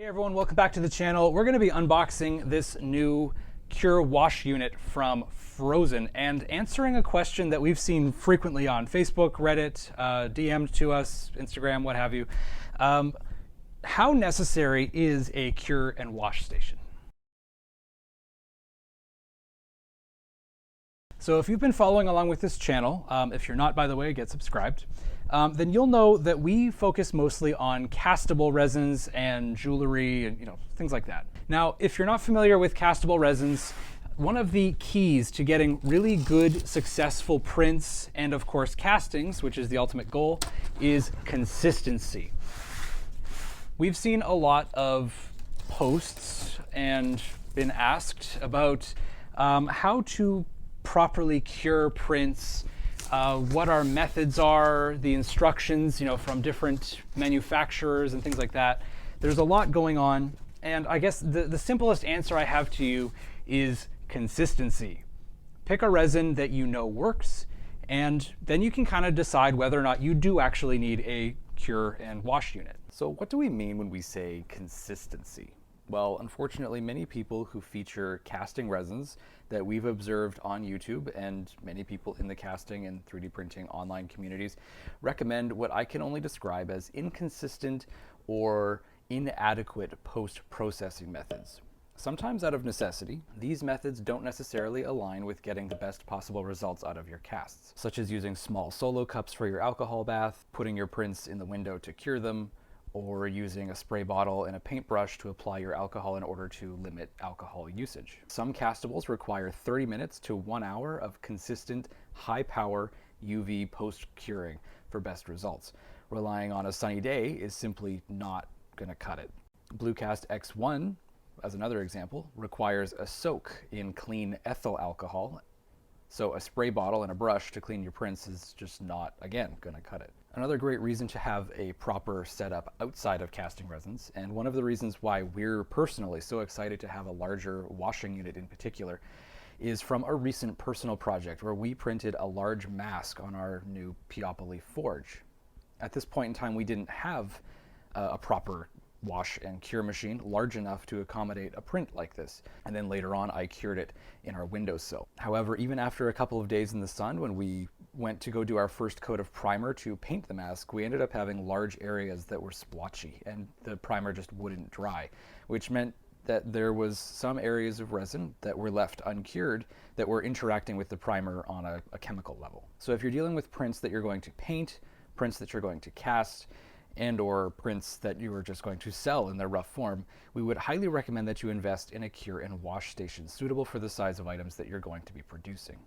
Hey everyone, welcome back to the channel. We're going to be unboxing this new Cure wash unit from Frozen and answering a question that we've seen frequently on Facebook, Reddit, DM'd to us, Instagram, what have you. How necessary is a cure and wash station? So if you've been following along with this channel, if you're not, by the way, get subscribed, then you'll know that we focus mostly on castable resins and jewelry and things like that. Now, if you're not familiar with castable resins, one of the keys to getting really good, successful prints and of course castings, which is the ultimate goal, is consistency. We've seen a lot of posts and been asked about how to properly cure prints, what our methods are, the instructions, from different manufacturers and things like that. There's a lot going on, and I guess the simplest answer I have to you is consistency. Pick a resin that you know works, and then you can kind of decide whether or not you do actually need a cure and wash unit. So what do we mean when we say consistency? Well, unfortunately, many people who feature casting resins that we've observed on YouTube and many people in the casting and 3D printing online communities recommend what I can only describe as inconsistent or inadequate post-processing methods. Sometimes out of necessity, these methods don't necessarily align with getting the best possible results out of your casts, such as using small solo cups for your alcohol bath, putting your prints in the window to cure them, or using a spray bottle and a paintbrush to apply your alcohol in order to limit alcohol usage. Some castables require 30 minutes to 1 hour of consistent, high-power UV post-curing for best results. Relying on a sunny day is simply not going to cut it. Bluecast X1, as another example, requires a soak in clean ethyl alcohol, so a spray bottle and a brush to clean your prints is just not, again, going to cut it. Another great reason to have a proper setup outside of casting resins, and one of the reasons why we're personally so excited to have a larger washing unit in particular, is from a recent personal project where we printed a large mask on our new Peopoly forge. At this point in time, we didn't have a proper wash and cure machine large enough to accommodate a print like this. And then later on, I cured it in our windowsill. However, even after a couple of days in the sun, when we went to go do our first coat of primer to paint the mask, we ended up having large areas that were splotchy and the primer just wouldn't dry, which meant that there was some areas of resin that were left uncured that were interacting with the primer on a chemical level. So if you're dealing with prints that you're going to paint, prints that you're going to cast, and or prints that you are just going to sell in their rough form, we would highly recommend that you invest in a cure and wash station suitable for the size of items that you're going to be producing.